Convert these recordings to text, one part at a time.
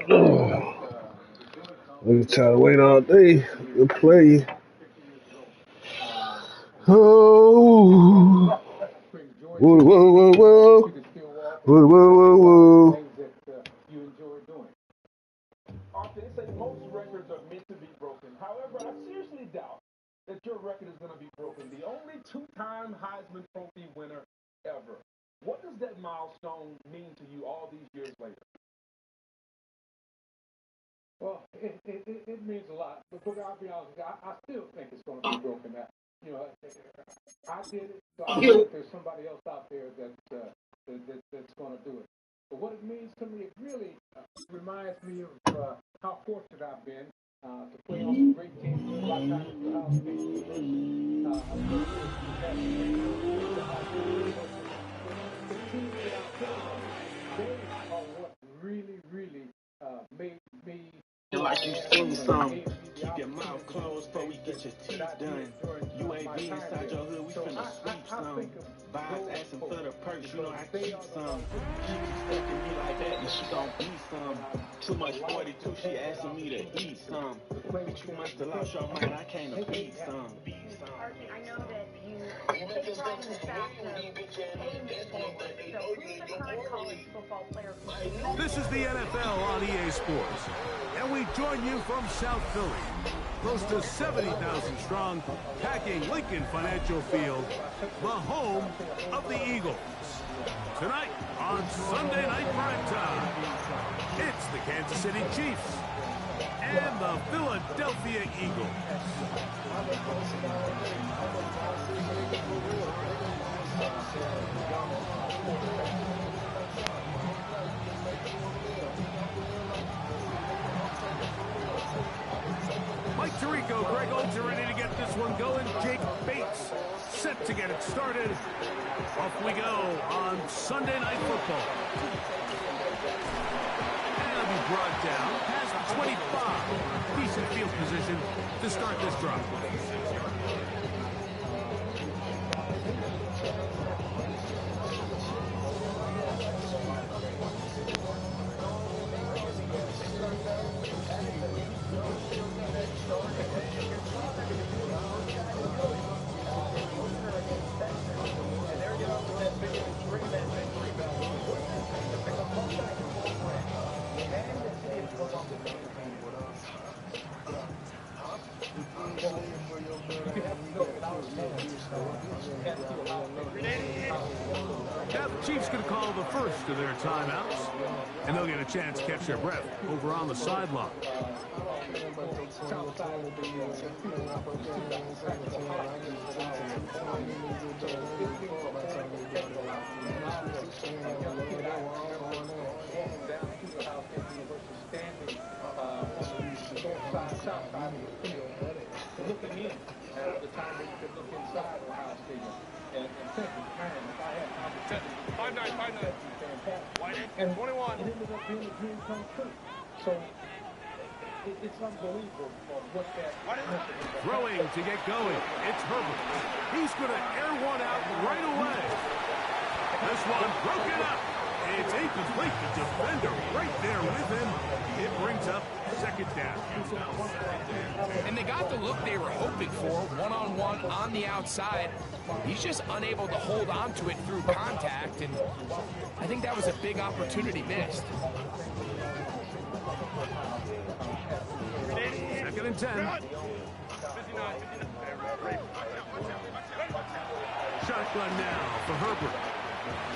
We try to wait all day to play. Oh, whoa, whoa, whoa, whoa, whoa, whoa, whoa, whoa. Often they say most records are meant to be broken. However, I seriously doubt that your record is going to be broken. The only two-time Heisman Trophy winner ever. What does that milestone mean to you all these years later? Well, it means a lot. But I'll be honest, I still think it's going to be broken. I did it, so I know that there's somebody else out there that's going to do it. But what it means to me, it really reminds me of how fortunate I've been to play on some great teams. A lot of times at Ohio State University, I've played with the teams that I played on, they are what really, really made me. Like you seen some, keep your mouth closed before we get your teeth done. UAB inside your hood, we finna sweep some. Vibes asking for the perks, you know I keep some. She keep stuck in me like that, and she gon' be some. Too much 42, she asking me to eat some. Bitch, you must have lost your mind, I came to beat some. I know that you take pride in the fact of paying it forward. So who's the current college football player? This is the NFL on EA Sports, and we join you from South Philly, close to 70,000 strong, packing Lincoln Financial Field, the home of the Eagles. Tonight on Sunday Night Primetime, it's the Kansas City Chiefs and the Philadelphia Eagles. Mike Tirico, Greg Olds are ready to get this one going. Jake Bates set to get it started. Off we go on Sunday Night Football. And it'll be brought down past the 25. Decent field position to start this drive. Now the Chiefs going to call the first of their timeouts, and they'll get a chance to catch their breath over on the sideline. Looking in at the time that you could look inside Ohio Stadium and thinking, man, if I had an opportunity, 5'9", fantastic. And 21. It ended up being a dream come true. So it's unbelievable what that. Throwing to get going, it's Herbert. He's going to air one out right away. This one broken up. It's incomplete. The defender right there with him. It brings up second down. And they got the look they were hoping for, one-on-one on the outside. He's just unable to hold on to it through contact, and I think that was a big opportunity missed. Second and 10. Shotgun now for Herbert.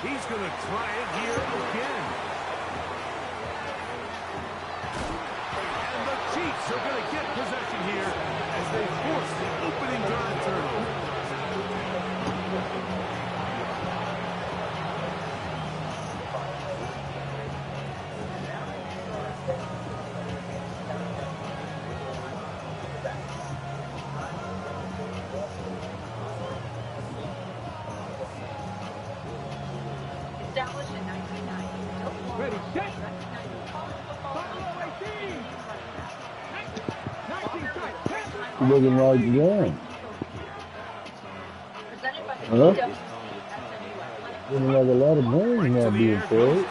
He's going to try it here again. And the Chiefs are going to get possession here as they force the opening drive turnover. Ready, set. Looking like that. Huh? Looking like a lot of brains not being played.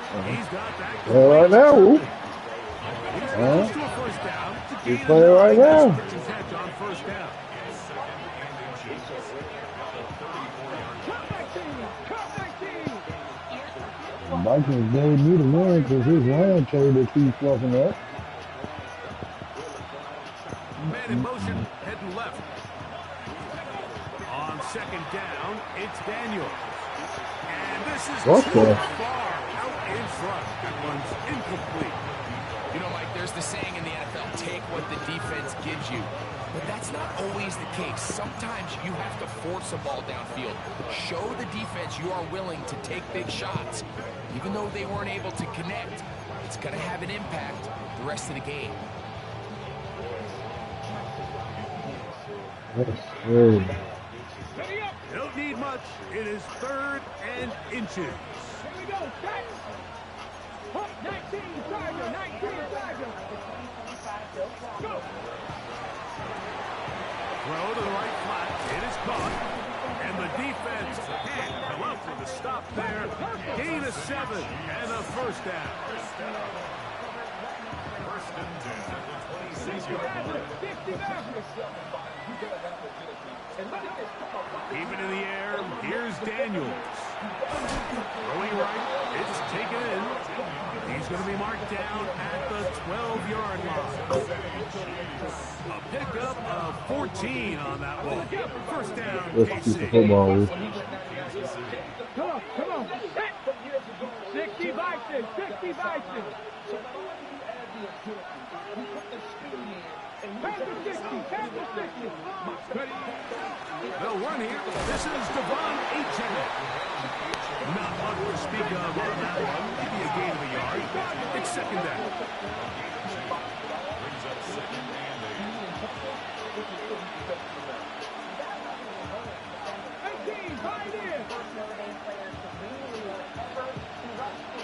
He's got that Right now, Woo. He's close to a first down. He's playing right now. Catch on first down. The Vikings barely need a win because his line table keeps fucking up. Man in motion, heading left. On second down, it's Daniel. And this is What too the? far out in front. That one's incomplete. You know, Mike, there's the saying in the NFL, take what the defense gives you. But that's not always the case. Sometimes you have to force a ball downfield. Show the defense you are willing to take big shots. Even though they weren't able to connect, it's going to have an impact the rest of the game. That's crazy. Don't need much. It is 3rd and inches. Here we go, set. Hook, 19, Tiger, 19, Tiger. Go. Throw to the right flat. It is caught. And the defense can't come up with a stop there. Gain of 7 and a first down. First and 10 at the 26-yard line. Keep it in the air. Here's Daniels. Throwing right. It's taken in. He's going to be marked down at the 12-yard line. A pickup of 14 on that one. First down, Let's keep the KC. football with. Come on, come on. 60 Vikings, 60 Vikings. They'll run here. This is Devon Achane. Not much to speak of on that one. Maybe a gain of a yard. It's second down. Brings up second and 18, right in.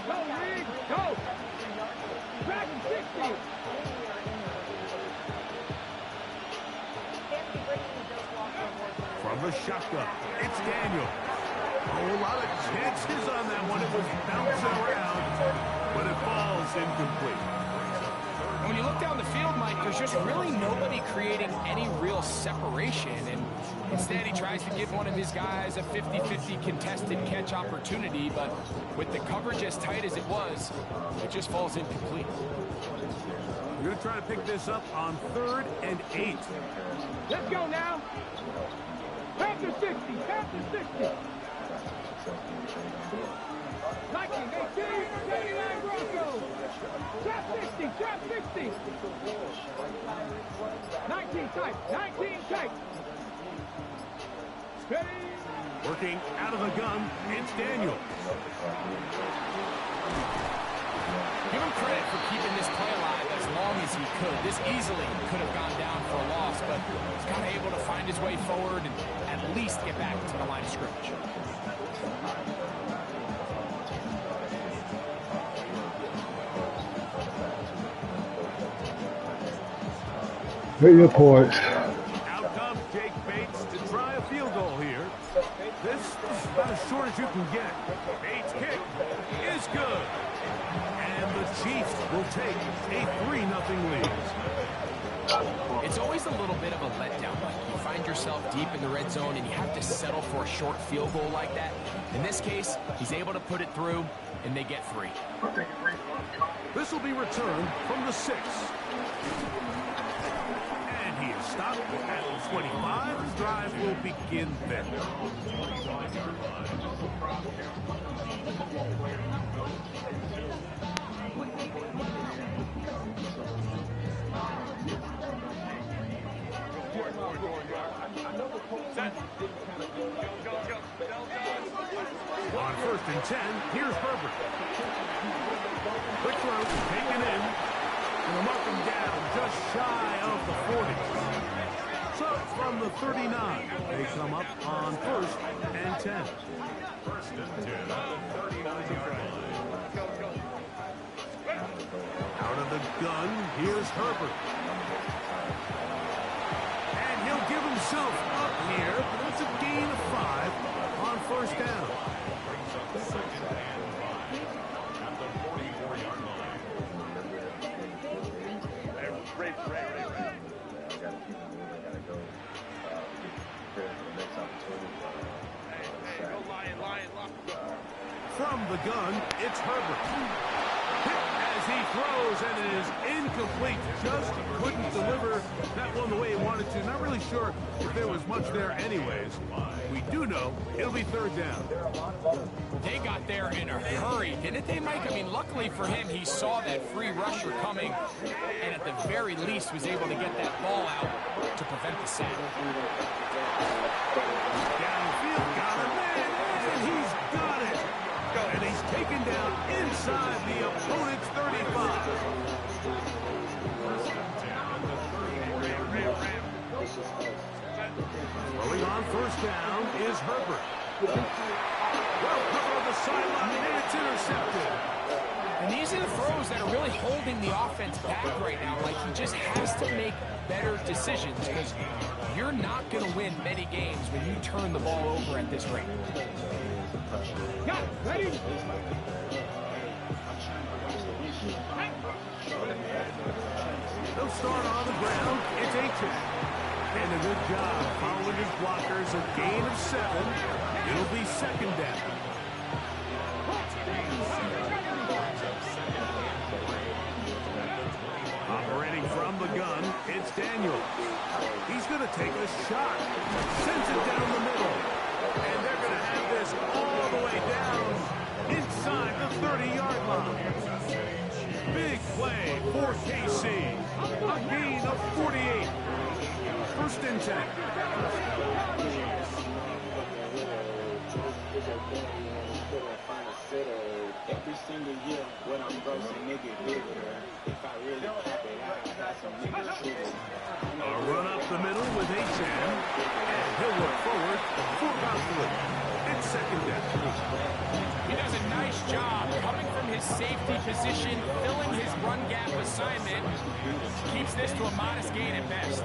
Go, Reed, go. Dragon 60. From the shotgun, it's Daniel. A lot of chances on that one. It was bouncing around, but it falls incomplete. And when you look down the field, Mike, there's just really nobody creating any real separation. And instead, he tries to give one of his guys a 50-50 contested catch opportunity. But with the coverage as tight as it was, it just falls incomplete. We're going to try to pick this up on 3rd and 8. Let's go now. Panther 60, Panther 60. 1918, 79 Broncos. Trap 60, trap 60. 19 tight, 19 tight. Steady. Working out of the gun, it's Daniel. Give him credit for keeping this play alive as long as he could. This easily could have gone down for a loss, but he's kind of able to find his way forward and at least get back to the line of scrimmage. Hit your points. Out comes Jake Bates to try a field goal here. This is about as short as you can get. Bates' kick is good. And the Chiefs will take a 3-0 lead. It's always a little bit of a letdown. Like you find yourself deep in the red zone and you have to settle for a short field goal like that. In this case, he's able to put it through, and they get 3. This will be returned from the 6. And he is stopped at the 25. His drive will begin then. On 1st and 10, here's Herbert. Quick throw, taken in. And they'll mark him down just shy of the 40. So from the 39, they come up on 1st and 10. 1st and 10 on the 39-yard line. Out of the gun, here's Herbert. And he'll give himself up here. It's a gain of 5 on 1st down. Brings up 2nd and 5 at the gotta keep it moving. Gotta go. Get prepared for the next opportunity. From the gun, it's Herbert. As he throws, and it is incomplete. Just couldn't deliver that one the way he wanted to. Not really sure if there was much there anyways. We do know it'll be third down. They got there in a hurry, didn't they, Mike? I mean, luckily for him, he saw that free rusher coming, and at the very least was able to get that ball out to prevent the sack. Downfield, got a man, and he's got it. And he's taken down inside the opponent's 35. Throwing on first down is Herbert. Well covered on the sideline, and it's intercepted. And these are the throws that are really holding the offense back right now. Like, he just has to make better decisions because you're not going to win many games when you turn the ball over at this rate. Got it. Ready? They'll start on the ground. It's H.A. And a good job following his blockers. A gain of 7. It'll be second down. Operating from the gun, it's Daniel. He's going to take a shot. Sends it down the middle. And they're going to have this all the way down inside the 30-yard line. Big play for KC. A gain of 48. First and 10. Every single year, when I'm grossing, nigga bigger. If I really pop it out, I got some niggas trigger. A run up the middle with H.M. And he'll look forward for about 3. It's second down. He does a nice job coming from his safety position, filling his run gap assignment. Keeps this to a modest gain at best.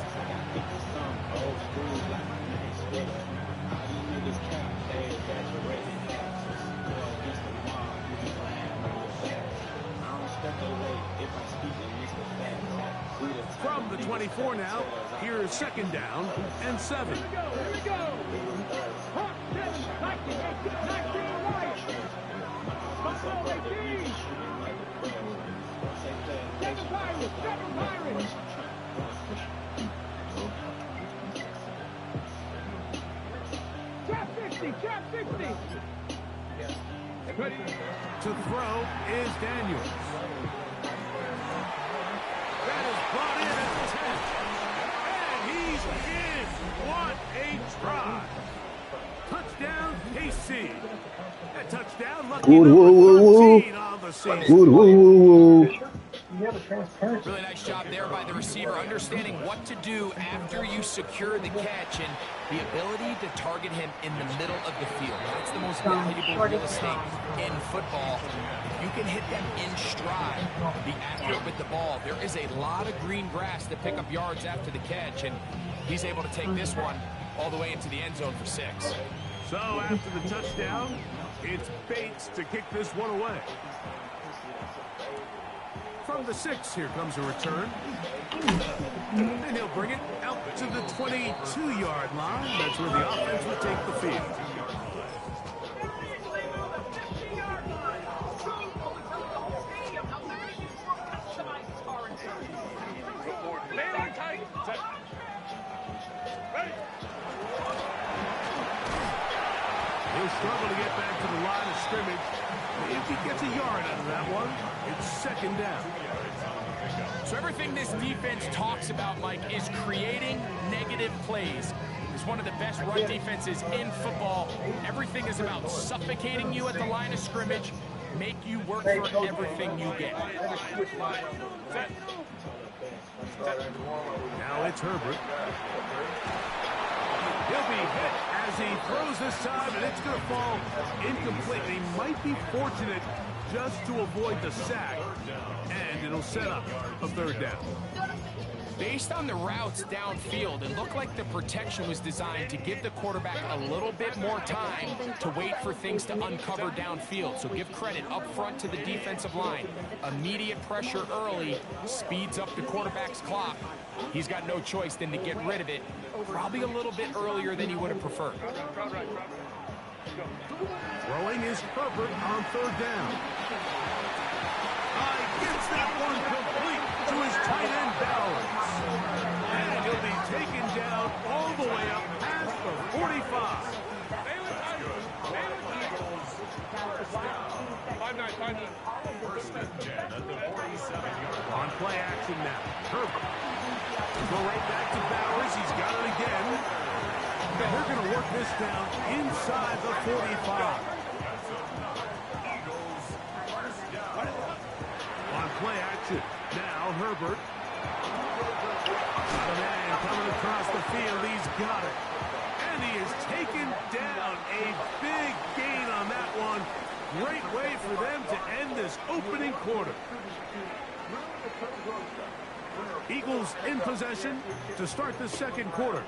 From the 24 now, here's second down and 7. Here we go. Hot 7, 19, 19, right. Buffalo 18. 7 Pirates, 7 Pirates. Trap 50, trap 50. Ready. To throw is Daniels. That is brought in at 10. And he's in. What a try. Touchdown, KC. That touchdown, lucky number 13 on the season. Really nice job there by the receiver, understanding what to do after you secure the catch and the ability to target him in the middle of the field. That's the most valuable real estate in football. If you can hit them in stride, be accurate with the ball. There is a lot of green grass to pick up yards after the catch, and he's able to take this one all the way into the end zone for 6. So after the touchdown, it's Bates to kick this one away. From the 6, here comes a return. And he'll bring it out to the 22-yard line. That's where the offense will take the field. He'll struggle to get back to the line of scrimmage. If he gets a yard out of that one, it's second down. So everything this defense talks about, Mike, is creating negative plays. It's one of the best run defenses in football. Everything is about suffocating you at the line of scrimmage, make you work for everything you get. Now it's Herbert. He'll be hit as he throws this time, and it's going to fall incomplete. He might be fortunate just to avoid the sack, and it'll set up a third down. Based on the routes downfield, it looked like the protection was designed to give the quarterback a little bit more time to wait for things to uncover downfield. So give credit up front to the defensive line. Immediate pressure early speeds up the quarterback's clock. He's got no choice than to get rid of it, probably a little bit earlier than he would have preferred. Throwing is Herbert on third down. Gets that one complete to his tight end Bowers. And he'll be taken down all the way up past the 45. On play action now. Herbert. Go right back to Bowers. He's got it again. They're going to work this down inside the 45. On play action. Now Herbert. Got a man coming across the field. He's got it. And he is taken down. A big gain on that one. Great way for them to end this opening quarter. Eagles in possession to start the second quarter,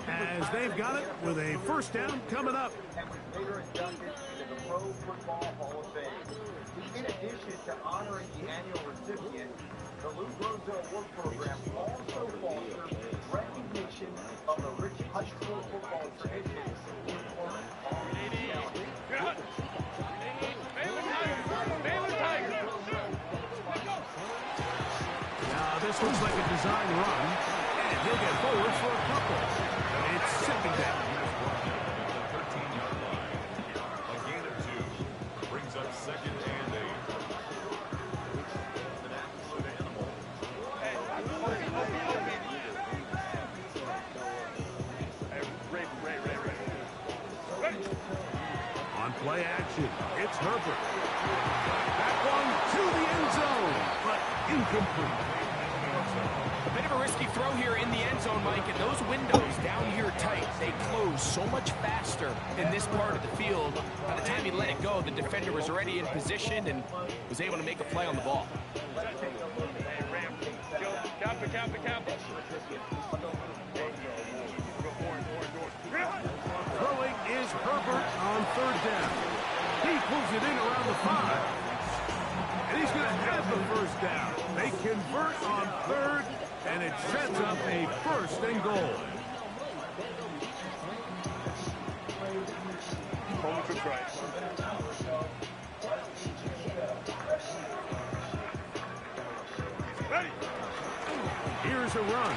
as they've got it with a first down coming up. In addition to honoring the annual recipient, the Lou Groza Award Program also fosters recognition of the rich high school football traditions in Florence. Now this looks like a design run, and he'll get forward for a couple. It's second down. 13-yard line. A gain of 2 brings up second and 8. On play action, it's Herbert. That one to the end zone, but incomplete. A bit of a risky throw here in the end zone, Mike, and those windows down here tight, they close so much faster in this part of the field. By the time he let it go, the defender was already in position and was able to make a play on the ball. Throwing is Herbert on third down. He pulls it in around the 5. And he's going to have the first down. They convert on third, and it sets up a first and goal. Here's a run.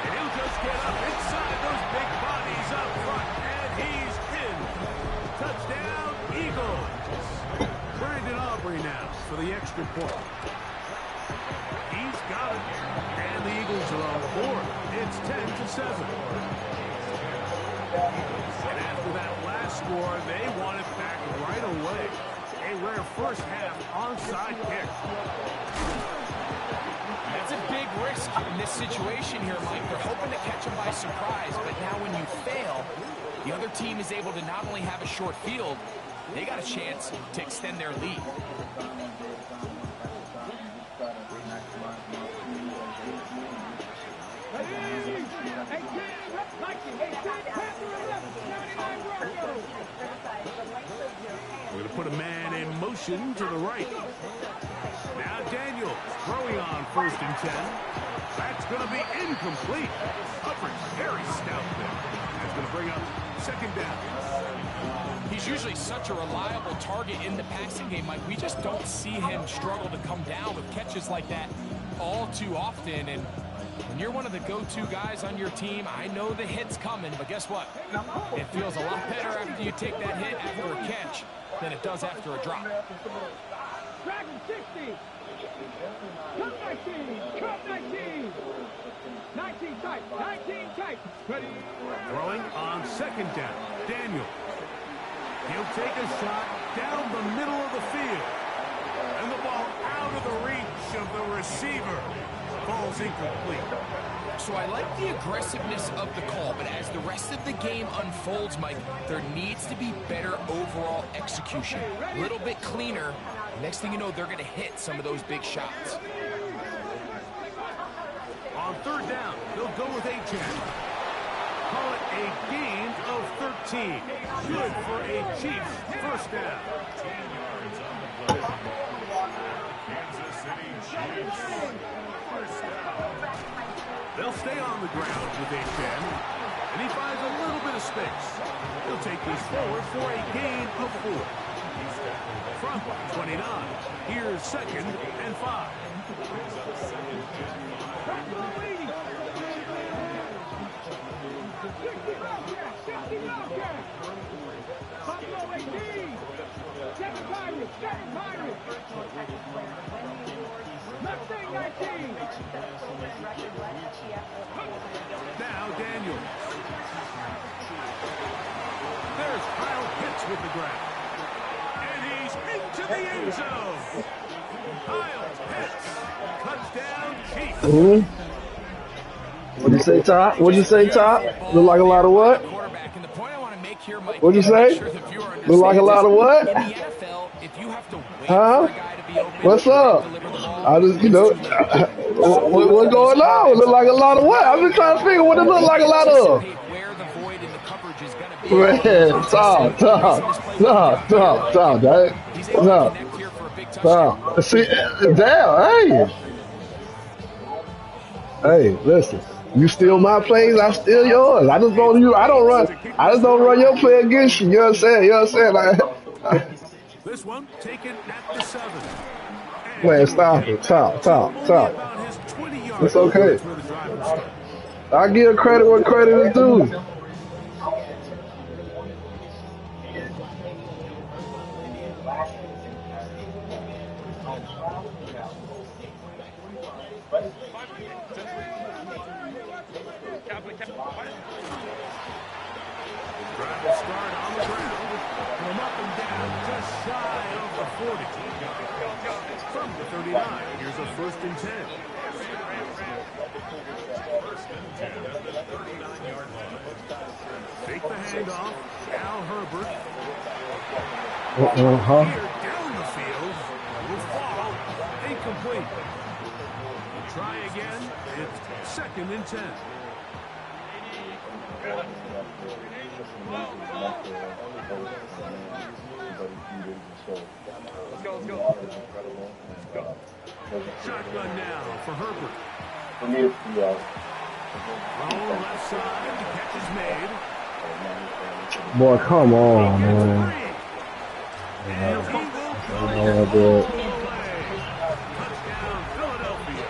And he'll just get up inside those big bodies up front, and he's in. Touchdown, Eagles. Brandon Aubrey now for the extra point. He's got it, and the Eagles are on board. It's 10-7. And after that last score, they want it back right away. A rare first half onside kick. That's a big risk in this situation here, Mike. They're hoping to catch him by surprise, but now when you fail, the other team is able to not only have a short field, they got a chance to extend their lead. We're going to put a man in motion to the right. Now Daniels throwing on first and 10. That's going to be incomplete. Coverage very stout there. That's going to bring up second down. He's usually such a reliable target in the passing game, Mike. We just don't see him struggle to come down with catches like that all too often. And when you're one of the go-to guys on your team, I know the hit's coming, but guess what? It feels a lot better after you take that hit after a catch than it does after a drop. Dragon 60. Cut 19. Cut 19. 19 tight. 19 tight. Ready. Throwing on second down. Daniel. He'll take a shot down the middle of the field. And the ball out of the reach of the receiver. Falls incomplete. So I like the aggressiveness of the call, but as the rest of the game unfolds, Mike, there needs to be better overall execution. A little bit cleaner. Next thing you know, they're going to hit some of those big shots. On third They'll go with 8 Chen. Call it a gain of 13. Good for a Chiefs first down. 13 yards on the play. Kansas City Chiefs. First down. They'll stay on the ground with 8 Chen. And he finds a little bit of space. He'll take this forward for a gain of 4. From 29, here's 2nd and 5. Now Daniels. There's Kyle Pitts with the grab. And he's into the end zone. Kyle Pitts. Touchdown Chiefs. What'd you say, Top? What'd you say, Top? Look like a lot of what? What'd you say? Look like a lot of what? Huh? What's up? I just, you know, what's going on? Look like a lot of what? I'm just trying to figure what it look like a lot of. Man, Tom. See, damn, hey, listen. You steal my plays, I steal yours. I just don't run your play against you. You know what I'm saying? Like, this one taken at the 7. Man, stop it. Stop. It's okay. I give credit where credit is due. Start on the ground. From up and down, just shy of the 40. From the 39, here's a 1st and 10. First and 10 at the 39-yard line. Take the handoff. Al Herbert. Uh-huh. Here down the field. Will fall. Incomplete. Try again. It's 2nd and 10. Let's go. Shotgun now for Herbert. Left side. The catch is made. Boy, come on, man. Touchdown, Philadelphia.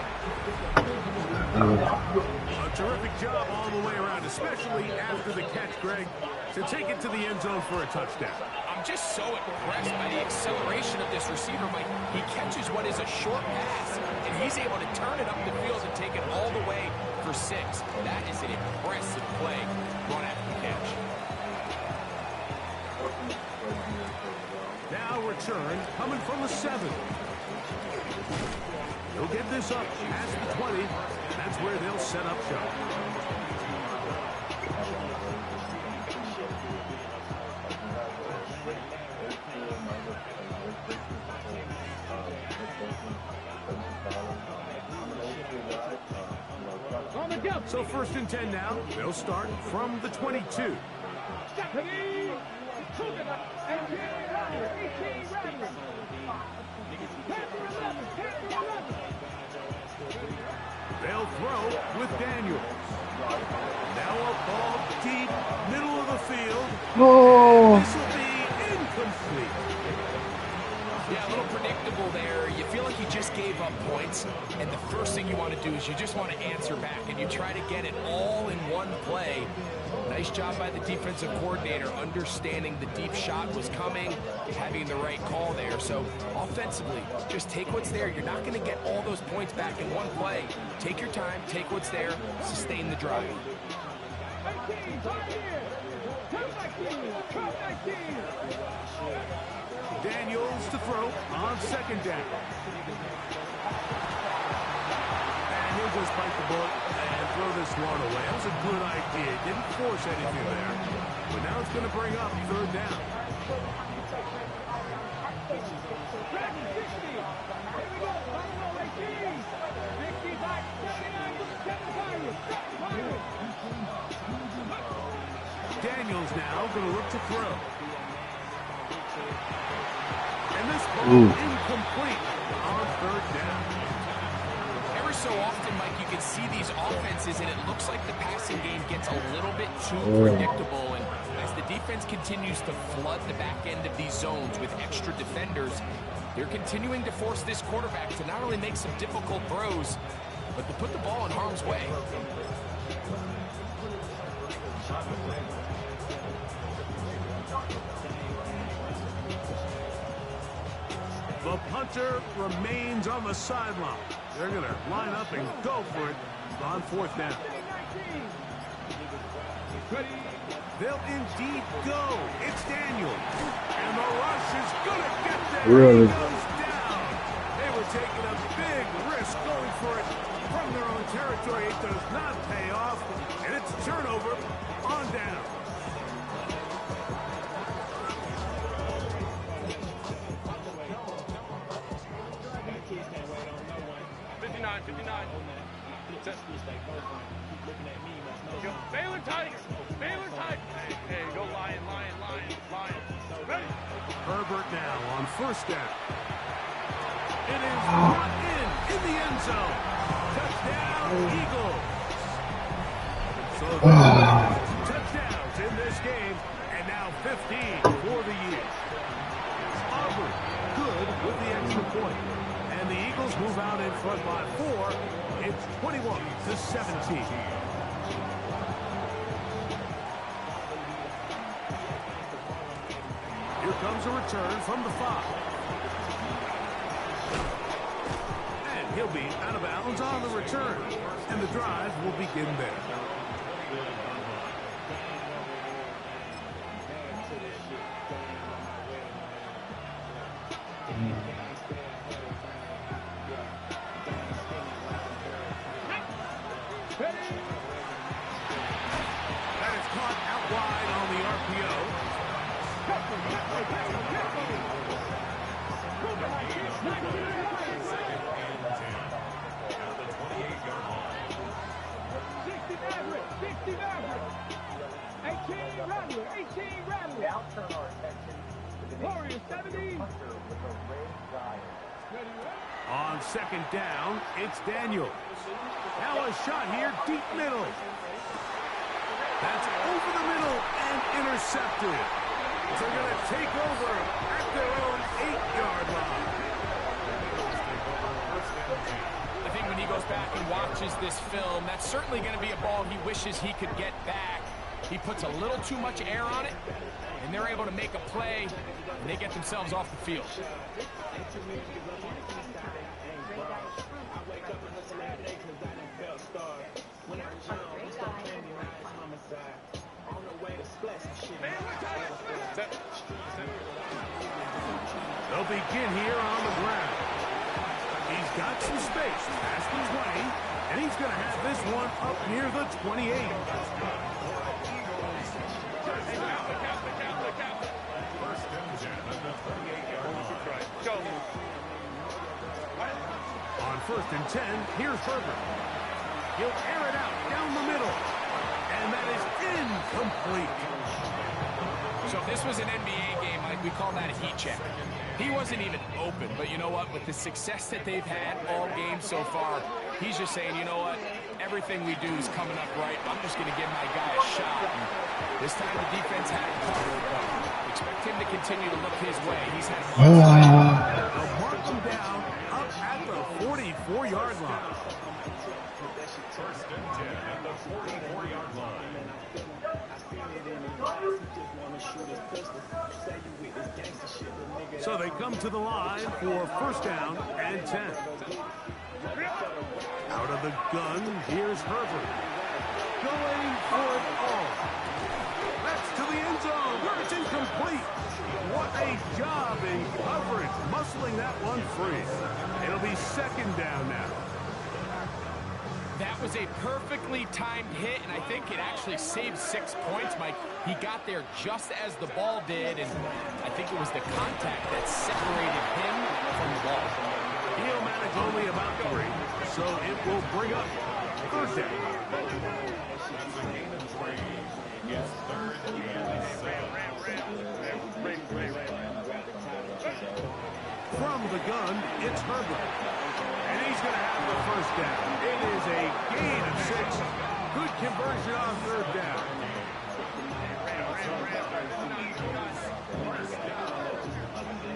A terrific job all the way around, especially after the catch, Greg, to take it to the end zone for a touchdown. I'm just so impressed by the acceleration of this receiver, Mike. He catches what is a short pass, and he's able to turn it up the field and take it all the way for 6. That is an impressive play run after the catch. Now return coming from the 7. They'll get this up past the 20. That's where they'll set up shop. So 1st and 10 now. They'll start from the 22. They'll throw with Daniels. Now a ball deep, middle of the field. Oh. This will be incomplete. Yeah, a little predictable there. You feel like you just gave up points, and the first thing you want to do is you just want to answer back, and you try to get it all in one play. Nice job by the defensive coordinator, understanding the deep shot was coming, having the right call there. So offensively, just take what's there. You're not going to get all those points back in one play. Take your time, take what's there, sustain the drive. Daniels to throw on 2nd down. And he'll just bite the bullet and throw this one away. That was a good idea. Didn't force anything there. But now it's going to bring up 3rd down. Daniels now going to look to throw. And this ball incomplete on third down. Every so often, Mike, you can see these offenses, and it looks like the passing game gets a little bit too predictable. And as the defense continues to flood the back end of these zones with extra defenders, they're continuing to force this quarterback to not only make some difficult throws, but to put the ball in harm's way. The punter remains on the sideline. They're going to line up and go for it on fourth down. They'll indeed go. It's Daniel. And the rush is going to get there. Really? He goes down. They were taking a big risk going for it from their own territory. It does not pay off. And it's a turnover on down. Baylor Tigers! Baylor Tigers! Hey, go Lion. Ready? Herbert now on first down. It is brought in the end zone. Touchdown, Eagles. So touchdowns in this game, and now 15 for the year. Auburn good with the extra point. And the Eagles move out in front by 4. It's 21-17. Here comes a return from the 5. And he'll be out of bounds on the return. And the drive will begin there. That is caught out wide on the RPO. On second down, it's Daniels. Now a shot here, deep middle. That's over the middle and intercepted. They're going to take over at their own 8-yard line. I think when he goes back and watches this film, that's certainly going to be a ball he wishes he could get back. He puts a little too much air on it, and they're able to make a play, and they get themselves off the field. They'll begin here on the ground. He's got some space past the 20, and he's going to have this one up near the 28. On first and 10, here's Herbert. He'll air it out down the middle, and that is incomplete. So if this was an NBA game, we call that a heat check. He wasn't even open, but you know what? With the success that they've had all game so far, he's just saying, you know what? Everything we do is coming up right. I'm just going to give my guy a shot. And this time the defense had it covered, but expect him to continue to look his way. He's had They'll mark him down up at the 44-yard line. First and 10 at the 44-yard line. So they come to the line for first down and 10. Out of the gun, here's Herbert. Going for it all. That's to the end zone where it's incomplete. What a job in coverage, muscling that one free. It'll be second down now. That was a perfectly timed hit, and I think it actually saved 6 points, Mike. He got there just as the ball did, and I think it was the contact that separated him from the ball. He'll manage only about 3, so it will bring up first down. Yes, third and the gun, it's Herbert. And he's going to have the first down. It is a gain of 6. Good conversion on third down.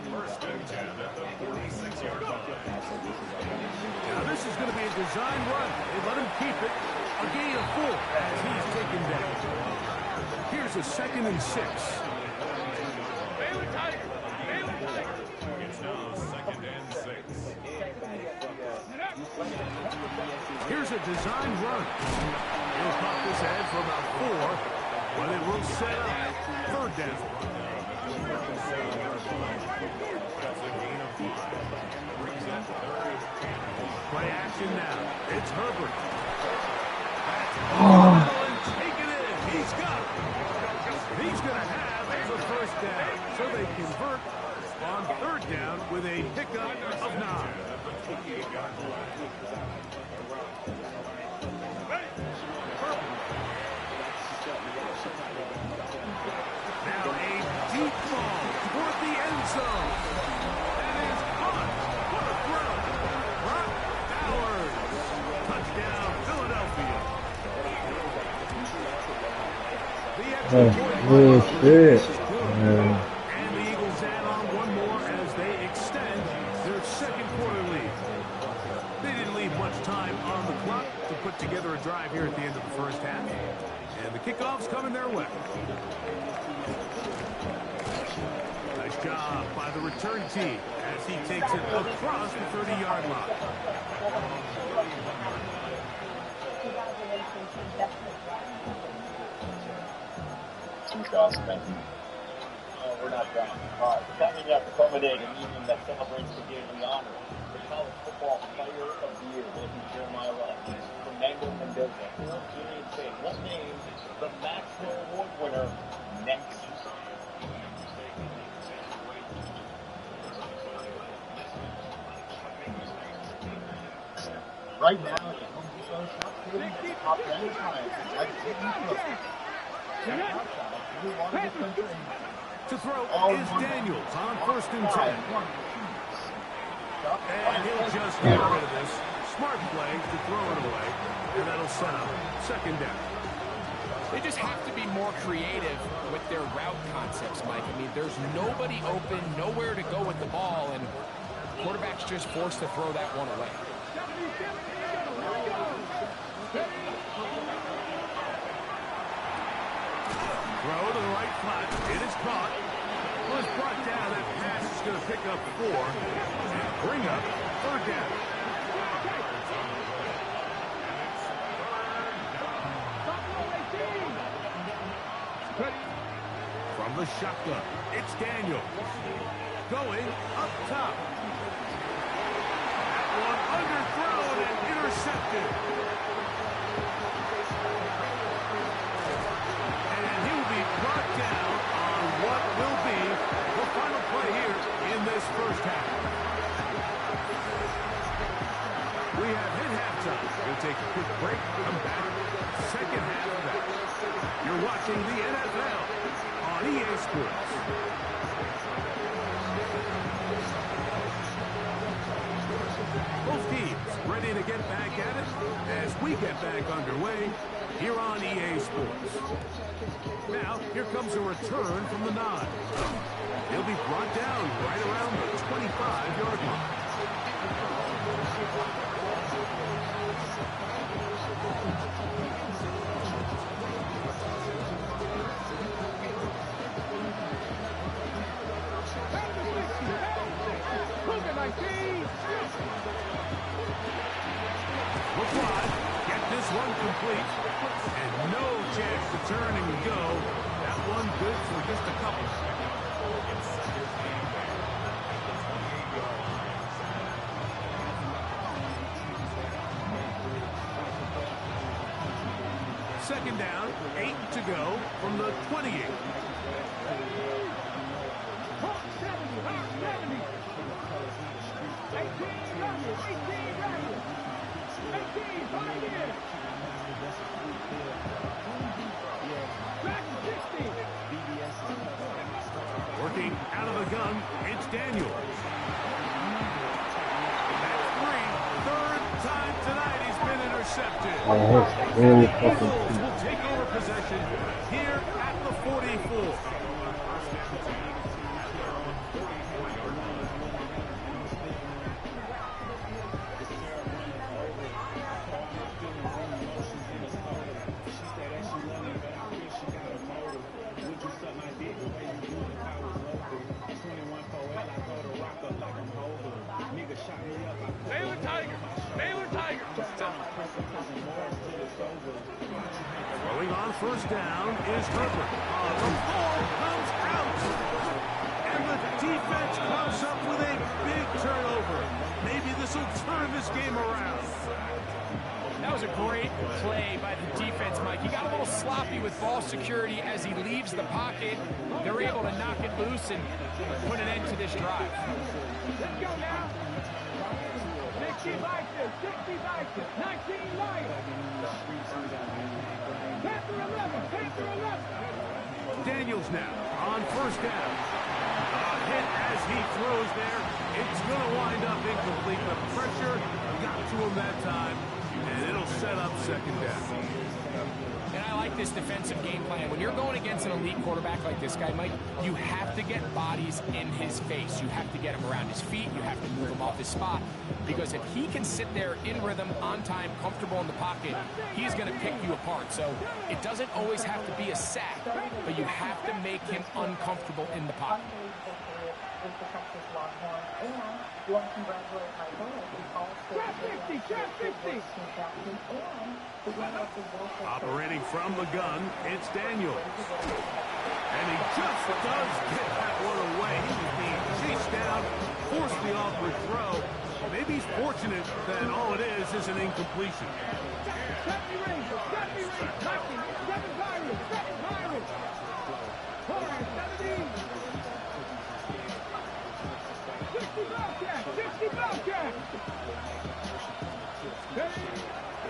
First and 10 at the 46-yard line. Now this is going to be a design run. They let him keep it. A gain of 4 as he's taken down. Here's a 2nd and 6. It's now 2nd and 6. Here's a design run. He'll pop this ahead for about 4, but it will set up third down. That's a gain of 5. Brings it third. Play action now. It's Herbert. And take it in. He's got it. He's going to have the first down. So they convert on third down with a pickup of 9. Now a deep ball toward the end zone. That is caught. What a throw. Brock Bowers. Touchdown, Philadelphia. The extra point Shit. and the Eagles add on one more as they extend their second quarter lead. They didn't leave much time on the clock to put together a drive here at the end of the first half. And the kickoff's coming their way. Nice job by the return team as he takes it across the 30-yard line. Thank you. We're not done. Coming up, culminating an evening that celebrates the daily honor. The College Football Player of the Year will be Jeremiah Love from Mango Mendoza. Union State will name the Maxwell Award winner next. Right now, the Home Depot top 30 top 10 times. Like To throw is Daniels on 1st and 10. And he'll just get rid of this. Smart play to throw it away. And that'll set up 2nd down. They just have to be more creative with their route concepts, Mike. I mean, there's nobody open, nowhere to go with the ball, and quarterback's just forced to throw that one away. Throw to the right flat. It is caught. Was brought down. That pass is going to pick up 4 and bring up 3rd down. From the shotgun, it's Daniels. Going up top. That one underthrown and intercepted. And he'll be brought down on what will be the final play here in this first half. We have hit halftime. We'll take a quick break, come back. Second half of that. You're watching the NFL on EA Sports. Both teams ready to get back at it as we get back underway here on EA Sports. Now, here comes a return from the 9. He'll be brought down right around the 25-yard line. LaFly, get this one complete, and no chance to turn and go. That one good for just a couple. Second down, 8 to go from the 28. Working out of the gun, it's Daniels. Oh, that's really fucking Eagles cute. will take over possession here at the 44. Throwing on first down is Herbert. The ball comes out. And the defense comes up with a big turnover. Maybe this will turn this game around. That was a great play by the defense, Mike. He got a little sloppy with ball security as he leaves the pocket. They're able to knock it loose and put an end to this drive. Let's go now. 60 likes it. 60 likes it. 19 likes it. Panther 11. Panther 11. Daniels now on first down. A hit as he throws there. It's going to wind up incomplete. The pressure got to him that time, and it'll set up second down. And I like this defensive game plan. When you're going against an elite quarterback like this guy, Mike, you have to get bodies in his face. You have to get him around his feet. You have to move him off his spot. Because if he can sit there in rhythm, on time, comfortable in the pocket, he's going to pick you apart. So it doesn't always have to be a sack, but you have to make him uncomfortable in the pocket. Operating from the gun, it's Daniels. And he just does get that one away. He was being chased down, forced the awkward throw. Maybe he's fortunate that all it is an incompletion.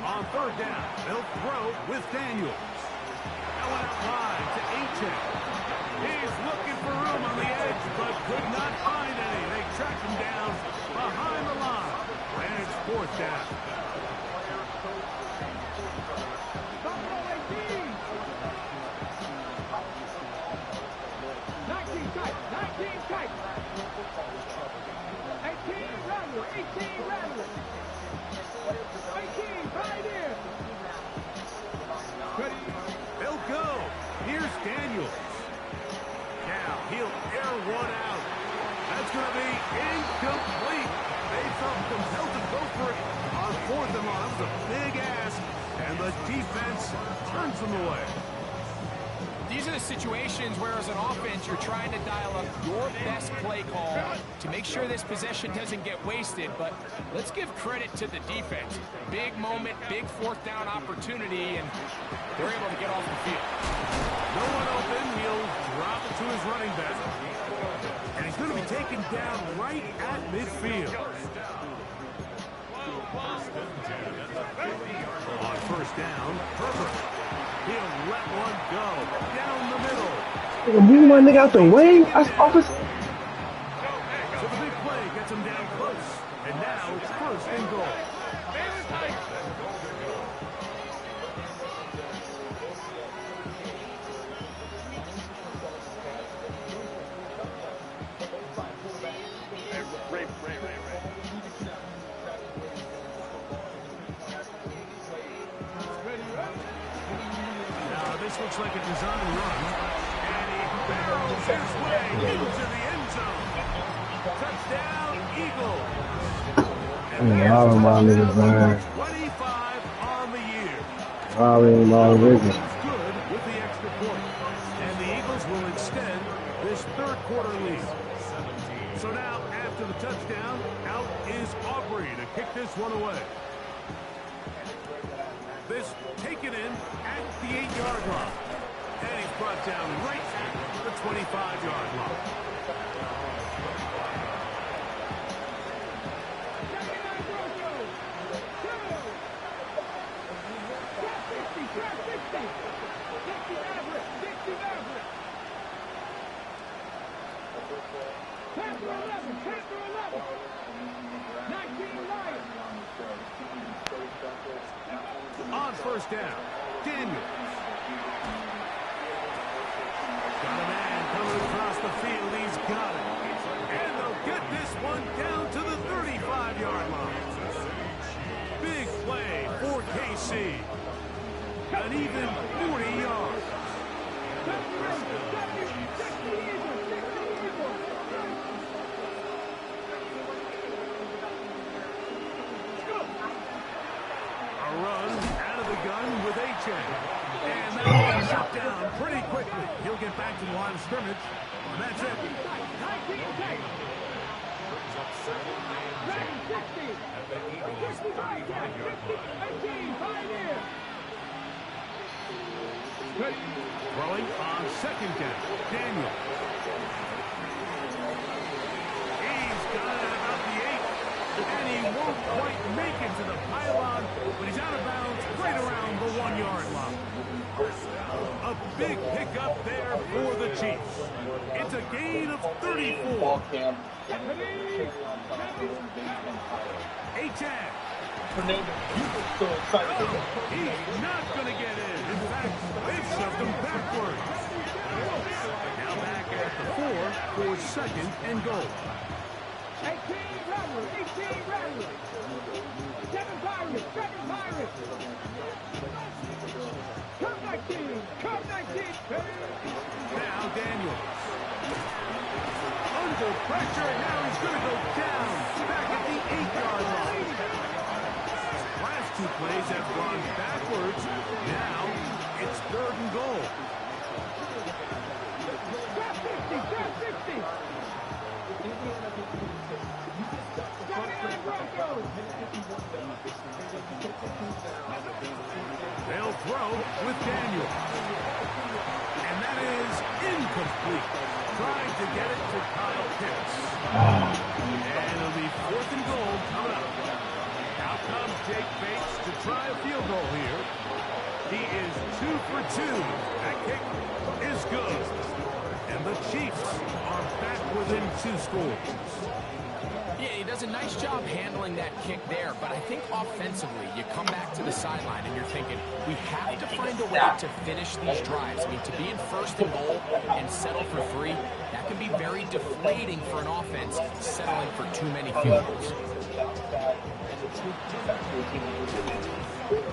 On third down, they'll throw with Daniels. That one out wide to Aiken. He's looking for room on the edge, but could not find any. They track him down behind the line. And it's fourth down. They'll go. Here's Daniels. Now he'll air one out. That's going to be incomplete. They felt compelled to go for it on fourth and long. That was a big ask, and the defense turns them away. These are the situations where, as an offense, you're trying to dial up your best play call to make sure this possession doesn't get wasted. But let's give credit to the defense. Big moment, big fourth down opportunity, and they're able to get off the field. No one open. He'll drop it to his running back. And he's going to be taken down right at midfield. On first down, Herbert. He'll let one go down the middle. Move my nigga out the way. That's office. So the big play gets him down close. And now it's first and goal. This looks like a design run, and he barrels his way into the end zone. Touchdown, Eagles. And there's my niggas, man. 25 on the year. My niggas. It's good with the extra point, and the Eagles will extend this third quarter lead. So now, after the touchdown, out is Aubrey to kick this one away. This taken in at the 8-yard line. And he's brought down right at the 25-yard line. On first down. Daniels. Got a man coming across the field. He's got it. And they'll get this one down to the 35-yard line. Big play for KC. An even 40 yards. A run out of the gun with H.A. And that one's shut down pretty quickly. He'll get back to the line of scrimmage. And that's it. Throwing on second down. Daniel. He's got it at about the 8. And he won't quite make it to the pylon, but he's out of bounds right around the 1-yard line. A big pickup there for the Chiefs. It's a gain of 34. A-Tag. He's not going to get in. In fact, they've shoved him backwards. Now back at the 4 for second and goal. 18 Rattler. 7 Pirates. Come 19. Now Daniels. Under pressure, now he's going to go down. Back at the 8-yard line. Last 2 plays have gone backwards. Now it's 3rd and goal. Top 60. They'll throw with Daniel. And that is incomplete. Trying to get it to Kyle Pitts. And it'll be 4th and goal coming up. Out comes Jake Bates to try a field goal here. He is 2 for 2. That kick is good. And the Chiefs are back within 2 scores. Yeah, he does a nice job handling that kick there, but I think offensively, you come back to the sideline and you're thinking, we have to find a way to finish these drives. I mean, to be in 1st and goal and settle for 3, that can be very deflating for an offense settling for too many field goals.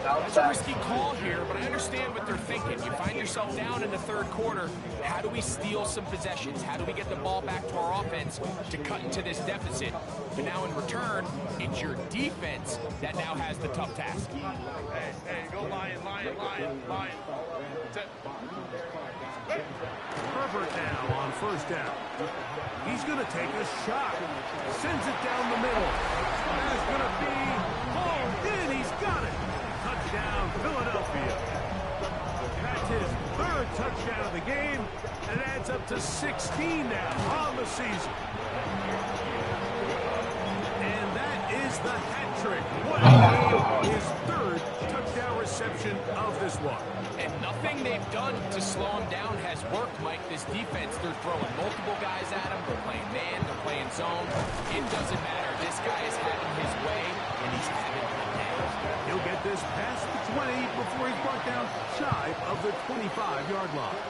That's a risky call here, but I understand what they're thinking. You find yourself down in the 3rd quarter. How do we steal some possessions? How do we get the ball back to our offense to cut into this deficit? But now in return, it's your defense that now has the tough task. Hey, go Lion. Herbert now on 1st down. He's going to take a shot. Sends it down the middle. That is going to be hauled in. He's got it. Touchdown, Philadelphia. That's his 3rd touchdown of the game, and it adds up to 16 now on the season. And that is the hat trick. What a game. His 3rd touchdown reception of this one. And nothing they've done to slow him down has worked, Mike. This defense, they're throwing multiple guys at him. They're playing man, they're playing zone. It doesn't matter. This guy is having his way, and he's having the day. He'll get this past the 20 before he's brought down shy of the 25-yard line.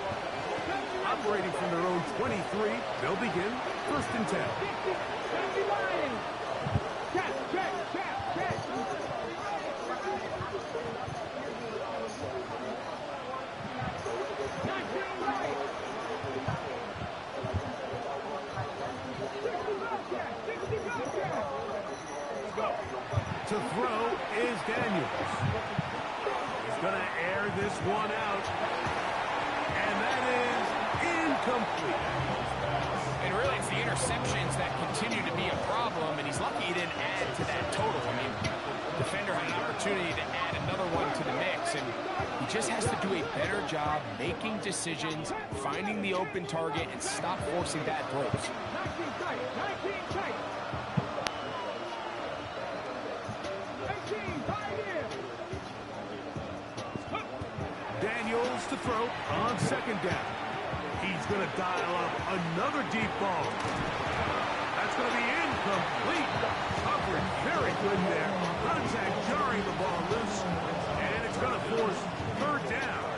Operating from their own 23, they'll begin 1st and 10. To throw is Daniels. He's going to air this one out. And that is incomplete. And really, it's the interceptions that continue to be a problem, and he's lucky he didn't add to that total. I mean, the defender had an opportunity to add another one to the mix, and he just has to do a better job making decisions, finding the open target, and stop forcing bad throws. Daniels to throw on 2nd down. He's going to dial up another deep ball. That's going to be incomplete. Coverage very good there. Contact jarring the ball loose. And it's It's going to force third down.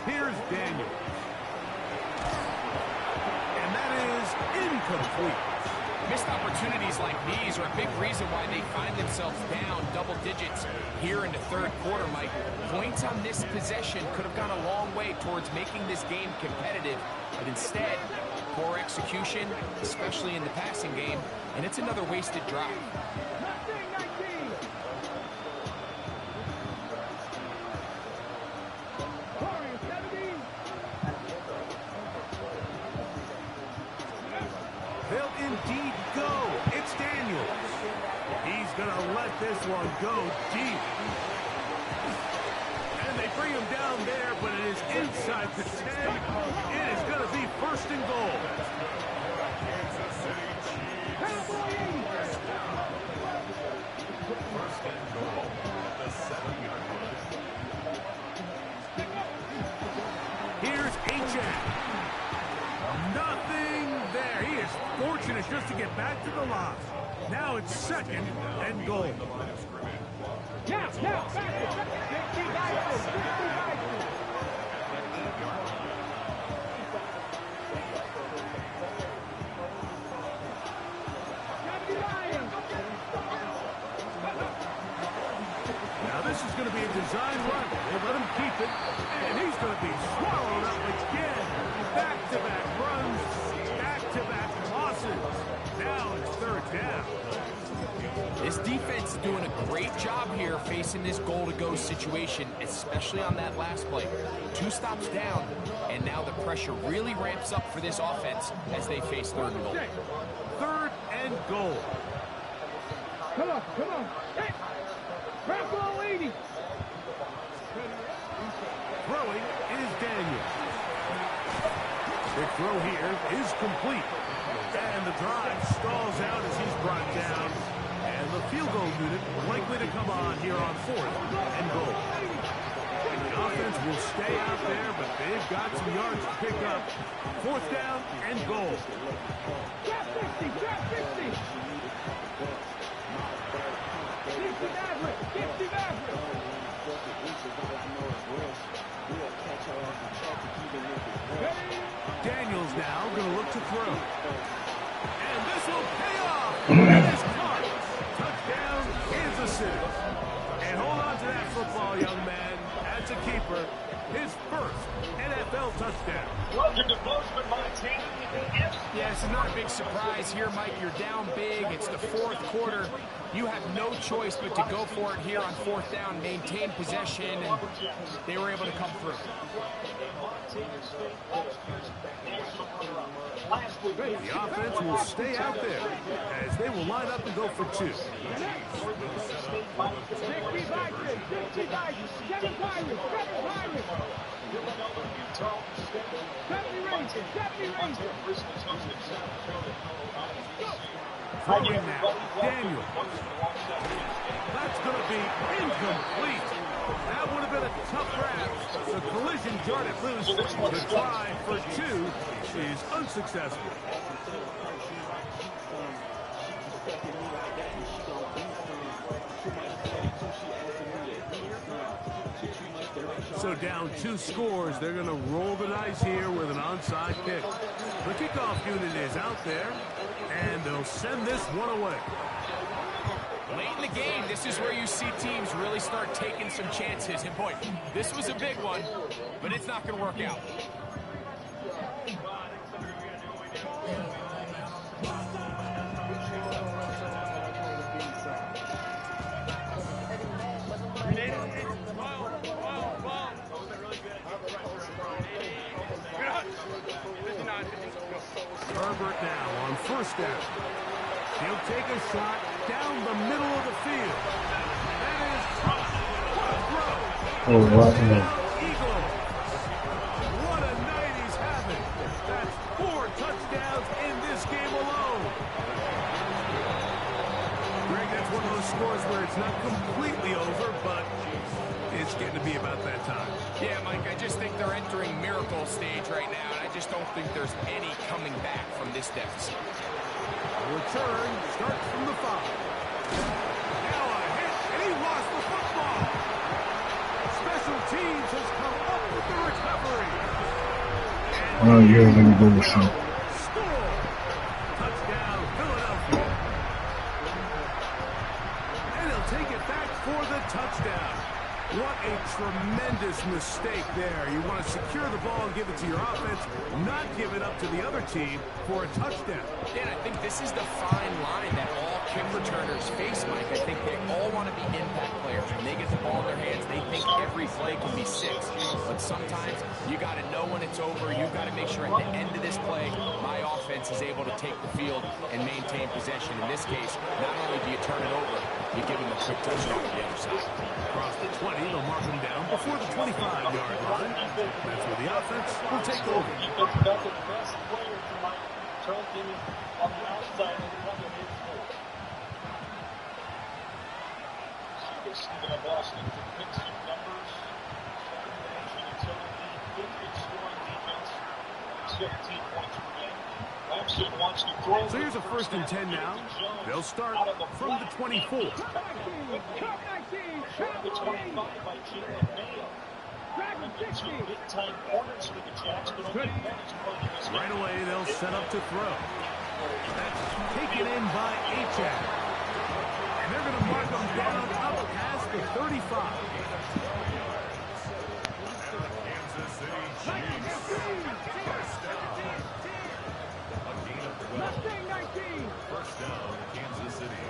Here's Daniels. And that is incomplete. Missed opportunities like these are a big reason why they find themselves down double digits here in the third quarter, Mike. Points on this possession could have gone a long way towards making this game competitive, but instead, poor execution, especially in the passing game, and it's another wasted drive. They'll indeed go. It's Daniels. He's going to let this one go deep. And they bring him down there, but it is inside the 10. It is going to be first and goal. Kansas City Chiefs. First and goal at the 7-yard line. Here's H.N. Nothing there. He is fortunate just to get back to the line. Now it's second and goal. Now this is going to be a design run. They let him keep it, and he's going to be swallowed up again. Back-to-back runs, back-to-back losses. Now it's third down. This defense is doing a great job here facing this goal-to-go situation, especially on that last play. 2 stops down, and now the pressure really ramps up for this offense as they face third and goal. Third and goal. Come on. Hey, grab ball 80. Throwing is Daniels. The throw here is complete. And the drive stalls out as he's brought down. And the field goal unit likely to come on here on fourth and goal. The offense will stay out there, but they've got some yards to pick up. Fourth down and goal. Drop 50. 50 Maverick. Daniels now going to look to throw. And this will pay off. It is caught. Touchdown, Kansas City. And hold on to that football, young man. That's a keeper. His first NFL touchdown. Yeah, this is not a big surprise here, Mike. You're down big. It's the fourth quarter. You have no choice but to go for it here on fourth down, maintain possession, and they were able to come through. The offense will stay out there as they will line up and go for 2. Throwing now, Daniel. That's going to be incomplete. That would have been a tough grab. The collision jarred it loose. The try for 2 is unsuccessful. So down 2 scores, they're going to roll the dice here with an onside kick. The kickoff unit is out there, and they'll send this one away. Late in the game, this is where you see teams really start taking some chances. And boy, this was a big one, but it's not going to work out. Herbert now on first down. He'll take a shot down the middle of the field. That is caught. What a throw. Eagles. What a night he's having. That's 4 touchdowns in this game alone. scores where it's not completely over, but it's getting to be about that time. Yeah, Mike, I just think they're entering miracle stage right now, and I just don't think there's any coming back from this deficit. Return starts from the 5. Now a hit, and he lost the football. Special teams has come up with the recovery. Oh, yeah, let me go with some. Score! Touchdown, Philadelphia. And he'll take it back for the touchdown. What a tremendous mistake there. You want to secure the ball and give it to your offense, not give it up to the other team for a touchdown. Yeah, and I think this is the fine line that all kick returners face, Mike. I think they all want to be impact players. When they get the ball in their hands, they think every play can be 6. But sometimes you got to know when it's over. You've got to make sure at the end of this play, my offense is able to take the field and maintain possession. In this case, not only do you turn it over, you give them a quick touchdown on the other side. Across the 20, they'll mark him down before the 25-yard line. That's where the offense will take over. That's the best player tonight. Turn Jimmy on the outside and run the midfield. Stephen of Boston to pick some numbers. Utility, good scoring defense, 17 points per game. Lampson wants to throw. So here's a 1st and 10 now. They'll start from the 24. The 25 by Jalen Mayo. Two big-time corners for the Jacks, but only one is playing this game. Right away, they'll set up to throw. That's taken in by Achak. And they're going to mark him down up past the 35. Kansas City Chiefs. First down. A gain of 12. First down, Kansas City.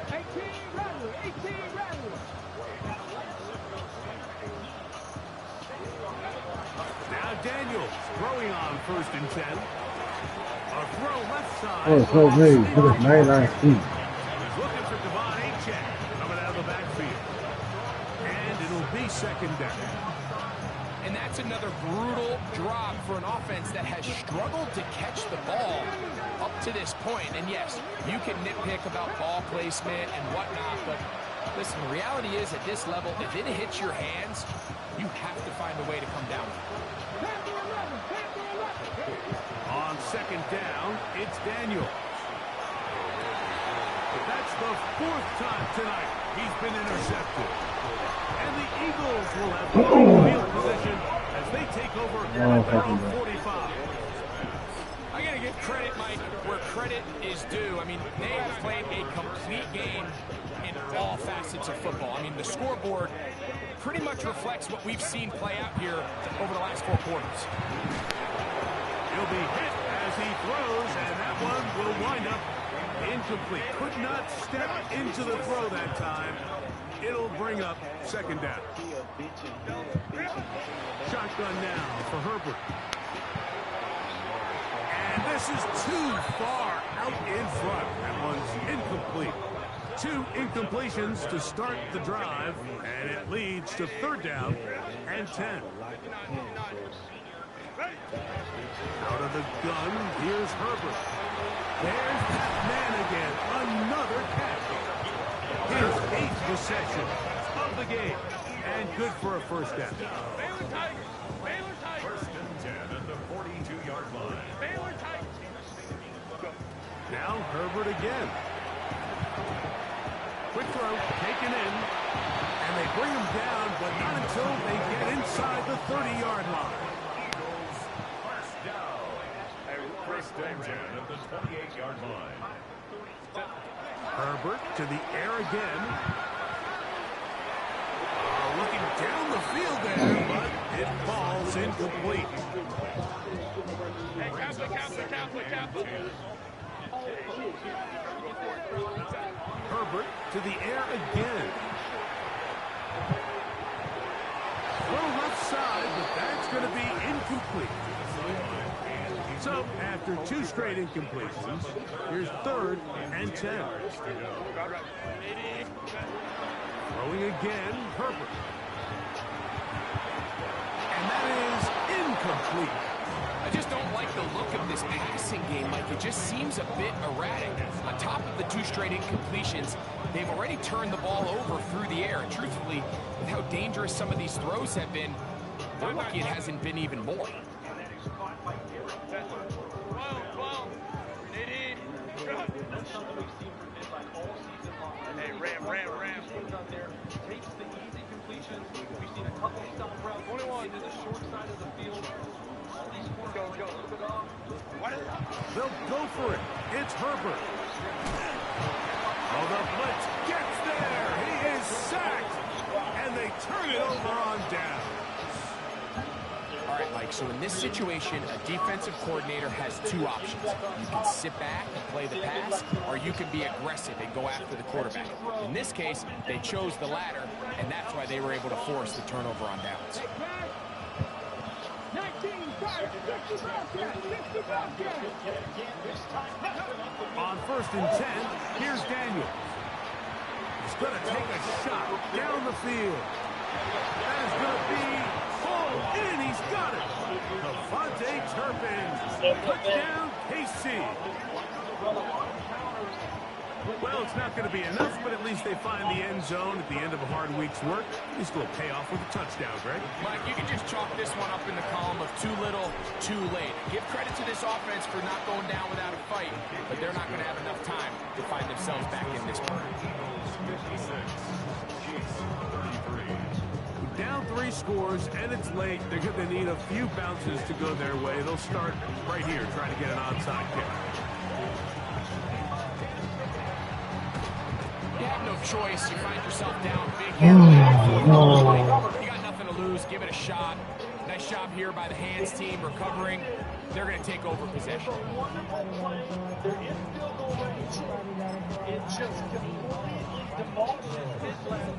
18 Rattler. Now Daniels throwing on 1st and 10. A throw left side. Oh, so big. Look at 99 feet. He's looking for Devon Achak coming out of the backfield. And it'll be 2nd down. And that's another brutal drop for an offense that has struggled to catch the ball up to this point. And yes, you can nitpick about ball placement and whatnot, but listen, the reality is at this level, if it hits your hands, you have to find a way to come down. On 2nd down, it's Daniels. That's the 4th time tonight he's been intercepted. And the Eagles will have field position as they take over at their own 45. I got to give credit, Mike, where credit is due. I mean, they have played a complete game in all facets of football. I mean, the scoreboard pretty much reflects what we've seen play out here over the last 4 quarters. He'll be hit as he throws, and that one will wind up incomplete. Could not step into the throw that time. It'll bring up 2nd down. Shotgun now for Herbert. And this is too far out in front. That one's incomplete. 2 incompletions to start the drive, and it leads to 3rd down and 10. Out of the gun, here's Herbert. There's that man again. Another catch. His 8th reception of the game. And good for a 1st down. Baylor Tigers. 1st and 10 at the 42-yard line. Baylor Tigers. Now Herbert again. Quick throw, taken in. And they bring him down, but not until they get inside the 30-yard line. Eagles, 1st down. 1st and 10 at the 28-yard line. Herbert to the air again. Looking down the field there, but it falls incomplete. Hey, Catholic. Herbert to the air again. Throw left side, but that's going to be incomplete. So, after 2 straight incompletions, here's 3rd and 10. Throwing again, Herbert. And that is incomplete. I just just don't like the look of this passing game, Mike. It just seems a bit erratic. On top of the 2 straight incompletions, they've already turned the ball over through the air. And truthfully, with how dangerous some of these throws have been, they're lucky it hasn't been even more. Hey, Ram. Takes the easy completions. We've seen a couple of stop routes. 21 to the short side of the field. All these go. A little bit off. They'll go for it. It's Herbert. Oh, the blitz gets there. He is sacked. And they turn it over on down. All right, Mike, so in this situation, a defensive coordinator has 2 options. You can sit back and play the pass, or you can be aggressive and go after the quarterback. In this case, they chose the latter, and that's why they were able to force the turnover on downs. On 1st and 10, here's Daniel. He's going to take a shot down the field. That is going to be full in. He's got it. Devontae Turpin. Touchdown, KC. Well, it's not going to be enough, but at least they find the end zone at the end of a hard week's work. At least a little payoff with a touchdown, Greg. Mike, you can just chalk this one up in the column of too little, too late. Give credit to this offense for not going down without a fight, but they're not going to have enough time to find themselves back in this one. Down 3 scores, and it's late. They're going to need a few bounces to go their way. They'll start right here, trying to get an onside kick. You have no choice. You find yourself down big here. You got nothing to lose. Give it a shot. Nice job here by the hands team recovering. They're going to take over possession. It just completely demolishes his left.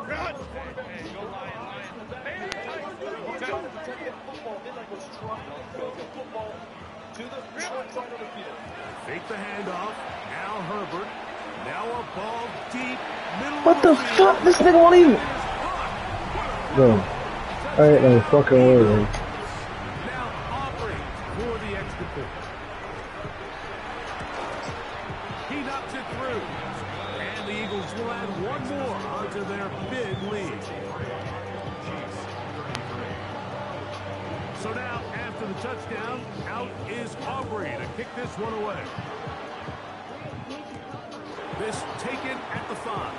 Run! Hey, go Lion. Midnight was trying to throw the football to the short side of the field. Fake the handoff. Al Herbert. Now a ball deep, middle What the fuck? This nigga won't even. No. I ain't no fucking word. Now Aubrey for the extra point. He knocks it through. And the Eagles will add one more onto their big lead. So now, after the touchdown, out is Aubrey to kick this one away. This taken at the 5.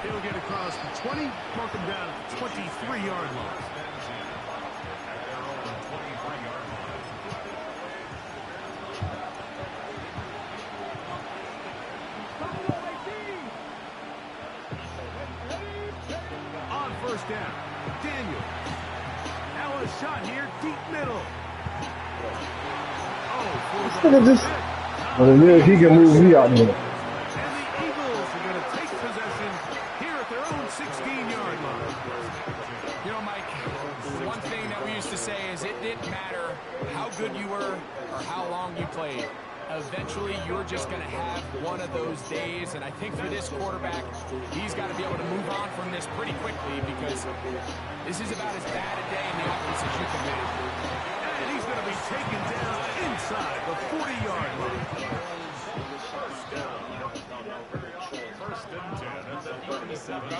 He'll get across the 20, mark him down at the 23-yard line. On 1st down, Daniel. Now a shot here, deep middle. Oh, Look at this. Well, he can move me out there. And the Eagles are going to take possession here at their own 16-yard line. You know, Mike, one thing that we used to say is it didn't matter how good you were or how long you played. Eventually, you're just going to have one of those days, and I think for this quarterback, he's got to be able to move on from this pretty quickly because this is about as bad a day in the office as you can make. And he's going to be taken down inside the 40-yard line. First and 10 at the 37.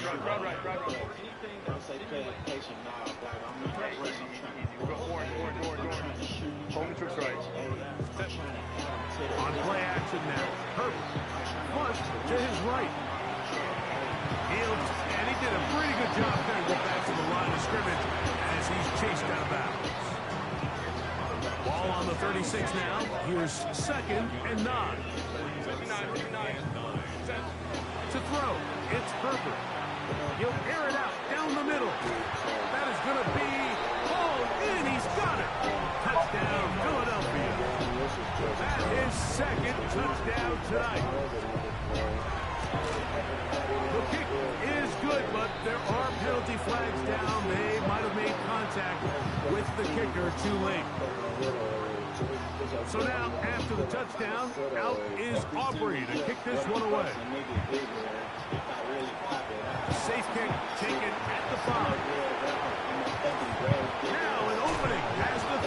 Right. On play action now, Herbert flush to his right. Fields, and he did a pretty good job there to get back to the line of scrimmage as he's chased out of bounds. Ball on the 36 now. Here's 2nd and 9. To throw, it's Herbert. He'll air it out down the middle. That is going to be hauled in. He's got it. Touchdown, Philadelphia. That is 2nd touchdown tonight. The kick is good, but there are penalty flags down. They might have made contact with the kicker too late. So now, after the touchdown, out is Aubrey to kick this one away. Safe kick taken at the 5. Now an opening past the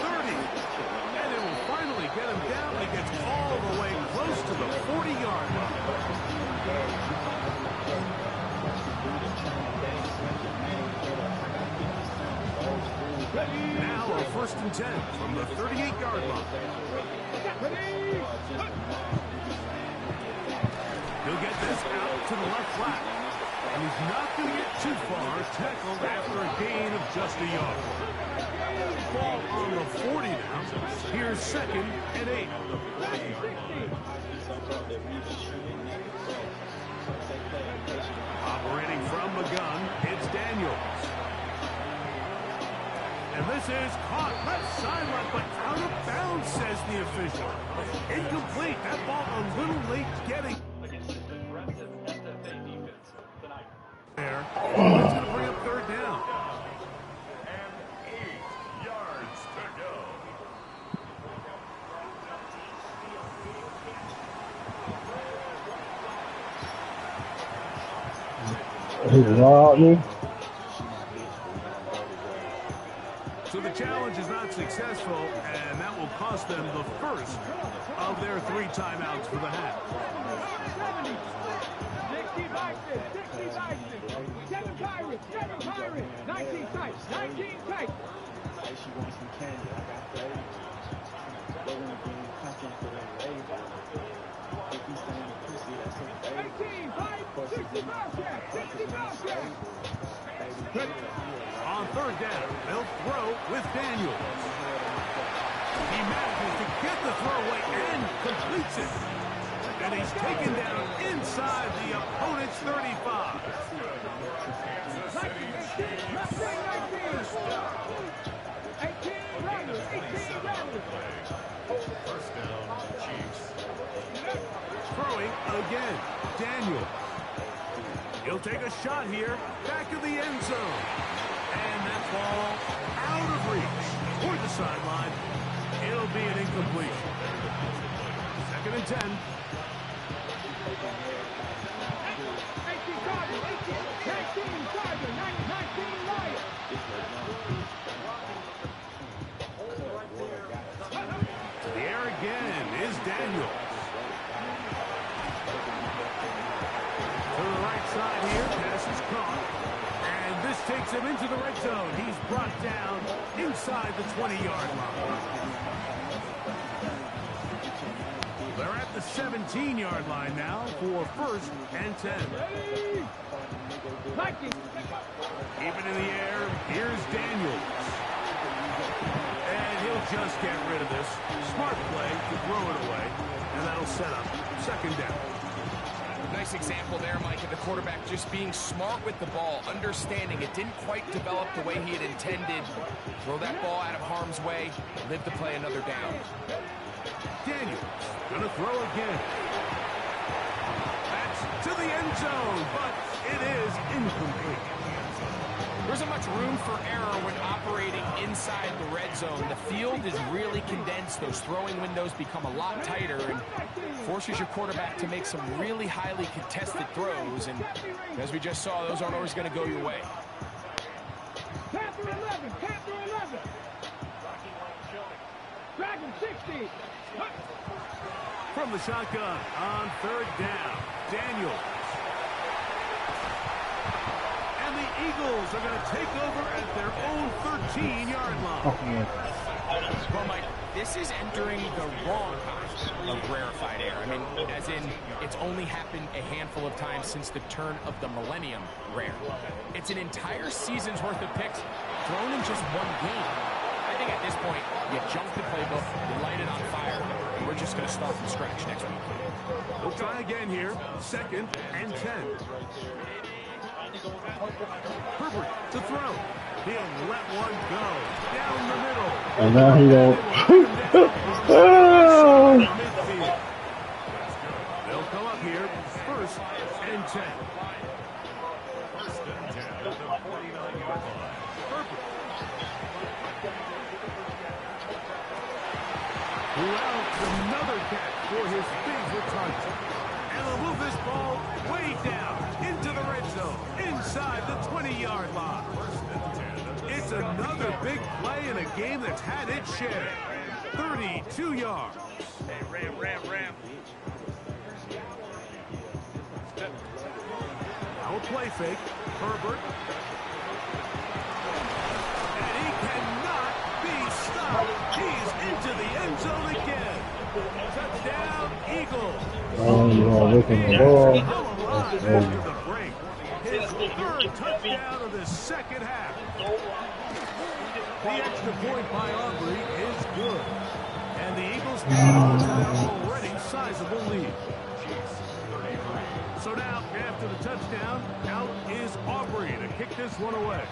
the 40-yard line. Now a 1st and 10 from the 38-yard line. He'll get this out to the left flat. And he's not going to get too far, tackled after a gain of just a yard. Ball on the 40 now. Here's 2nd and 8. Operating from the gun, it's Daniels. And this is caught left sideline, but out of bounds, says the official. Incomplete. That ball a little late getting there. It's going to bring up 3rd down. And 8 yards to go. He robbed me. So the challenge is not successful, and that will cost them the first of their 3 timeouts for the half. 7 Pirates, 19 tight, 19 tight. She wants some candy. I got 30. They're going to bring content for their label. If he's saying pussy, that's a 18, 60 miles back, 60 miles back. On 3rd down, they'll throw with Daniels. He manages to get the throw away and completes it. And he's taken down inside the opponent's 35. First down, Chiefs. Throwing again, Daniels. He'll take a shot here, back of the end zone. And that ball out of reach toward the sideline. It'll be an incompletion. 2nd and 10. 19 to the air again is Daniels. To the right side here, pass is caught. And this takes him into the red zone. He's brought down inside the 20-yard line. They're at the 17-yard line now for 1st and 10. Even in the air, here's Daniels. And he'll just get rid of this. Smart play to throw it away. And that'll set up 2nd down. Nice example there, Mike, of the quarterback just being smart with the ball, understanding it didn't quite develop the way he had intended. Throw that ball out of harm's way, live to play another down. Daniels gonna throw again. That's to the end zone, but it is incomplete. There isn't much room for error when operating inside the red zone. The field is really condensed. Those throwing windows become a lot tighter and forces your quarterback to make some really highly contested throws. And as we just saw, those aren't always going to go your way. Panther 11, Panther 11. Dragon 60. From the shotgun on 3rd down, Daniels. And the Eagles are going to take over at their own 13-yard line. Well, Mike, this is entering the wrong kind of rarefied air. I mean, as in, it's only happened a handful of times since the turn of the millennium rare. It's an entire season's worth of picks thrown in just one game. I think at this point, you jump the playbook, you light it on fire, and we're just going to start from scratch next week. We'll try again here, 2nd and 10. Herbert to throw. He'll let one go down the middle. And now he don't. They'll come up here, 1st and 10. 1st and 10 at the 49-yard line. Herbert. Louds another catch for his favorite target. And they'll move this ball way down into the red zone, inside the 20-yard line. It's another big play in a game that's had its share. 32 yards. Hey, Ram. little play fake. Herbert. And he cannot be stopped. He's into the end zone again. Touchdown, Eagles. Oh, yeah, look at the ball. After the break. His third touchdown of the second half. The extra point by Aubrey is good. And the Eagles hold to their already sizable lead. So now, after the touchdown, out is Aubrey to kick this one away.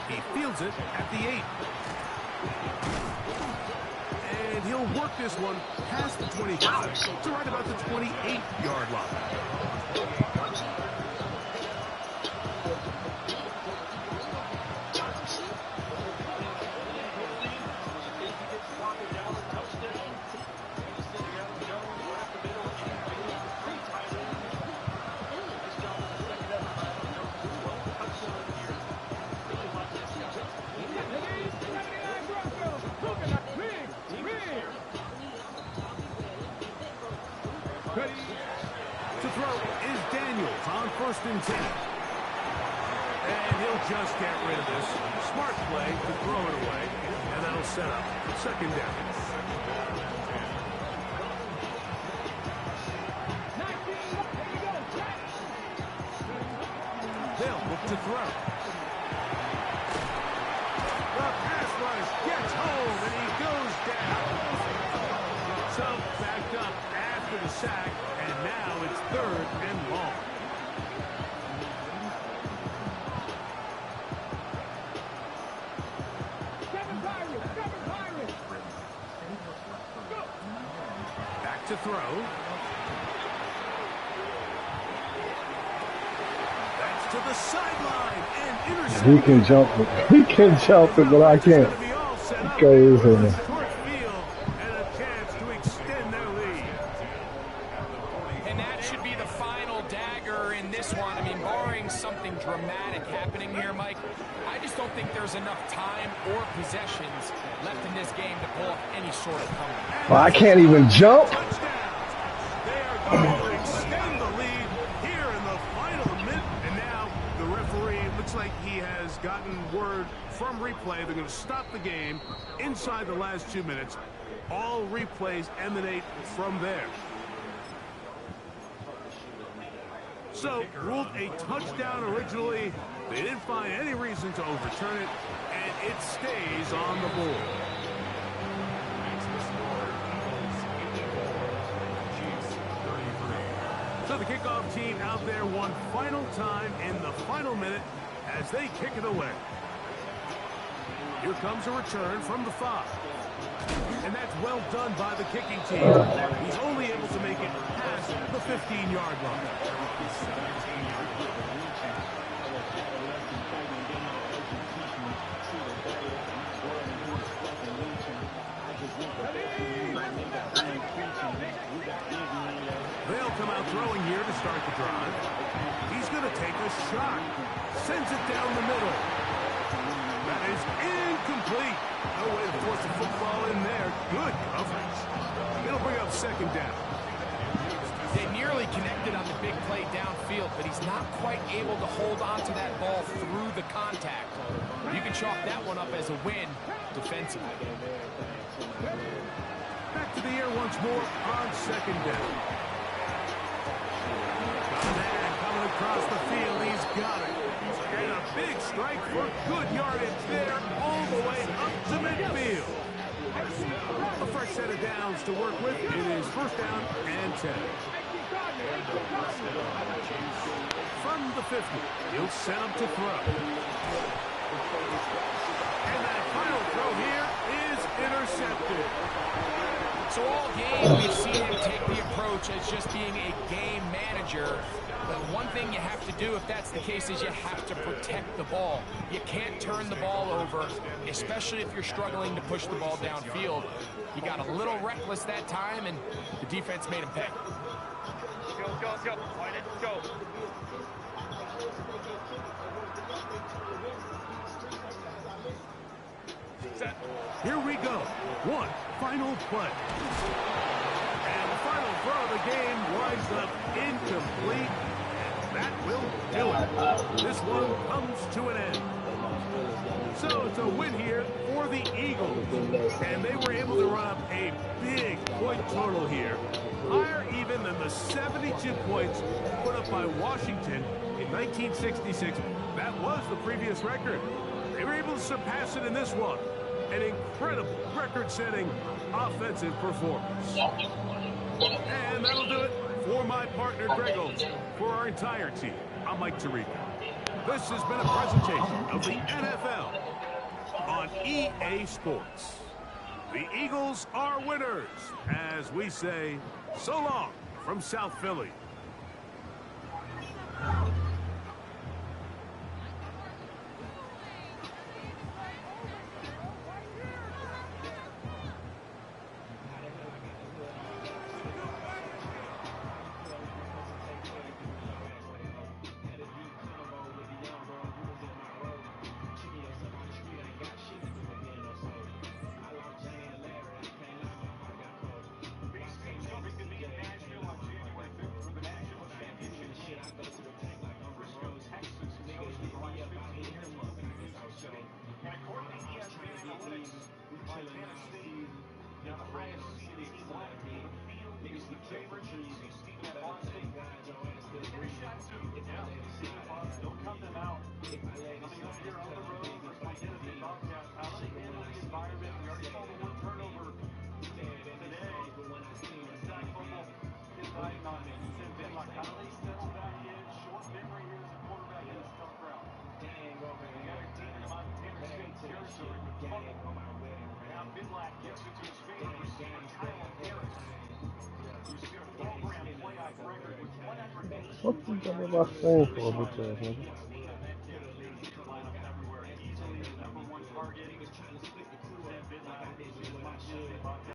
He fields it at the 8. And he'll work this one past the 25 to right about the 28-yard line. To throw is Daniels on 1st and 10. And he'll just get rid of this. Smart play to throw it away. And that'll set up 2nd down. They'll look to throw. The pass rush gets home and he goes down. So backed up after the sack. And now it's 3rd and long. Back to throw. That's to the sideline and intercepted. He can jump it. He can jump it, but I can't. Crazy. Dramatic happening here, Mike. I just don't think there's enough time or possessions left in this game to pull off any sort of comeback. Well, I can't even jump. They are going to extend the lead here in the final minute. And now the referee, looks like he has gotten word from replay. They're going to stop the game inside the last 2 minutes. All replays emanate from there. So, ruled a touchdown originally. They didn't find any reason to overturn it, and it stays on the board. So the kickoff team out there one final time in the final minute as they kick it away. Here comes a return from the 5. And that's well done by the kicking team. He's only able to make it past the 15-yard line. They'll come out throwing here to start the drive. He's going to take a shot. Sends it down the middle. That is incomplete. No way to force the football in there. Good coverage. It'll bring up 2nd down. They nearly connected on the big play downfield, but he's not quite able to hold on to that ball through the contact. You can chalk that one up as a win defensively. Back to the air once more on 2nd down. Man coming across the field. He's got it. And a big strike for good yardage there all the way up to midfield. A fresh set of downs to work with. It is 1st down and 10. From the 50, he'll set up to throw. And that final throw here is intercepted. So all game, we've seen him take the approach as just being a game manager. But one thing you have to do if that's the case is you have to protect the ball. You can't turn the ball over, especially if you're struggling to push the ball downfield. He got a little reckless that time, and the defense made him pay. Go, go, go. Fight it. Go. Set. Here we go. One final play. And the final throw of the game was tries left, incomplete. That will do it. This one comes to an end. So it's a win here for the Eagles. And they were able to run up a big point total here. Higher even than the 72 points put up by Washington in 1966. That was the previous record. They were able to surpass it in this one. An incredible record-setting offensive performance. And that'll do it for my partner, Greg Olson. For our entire team, I'm Mike Tirico. This has been a presentation of the NFL on EA Sports. The Eagles are winners, as we say, so long from South Philly. What you got my phone for, bitch ass nigga?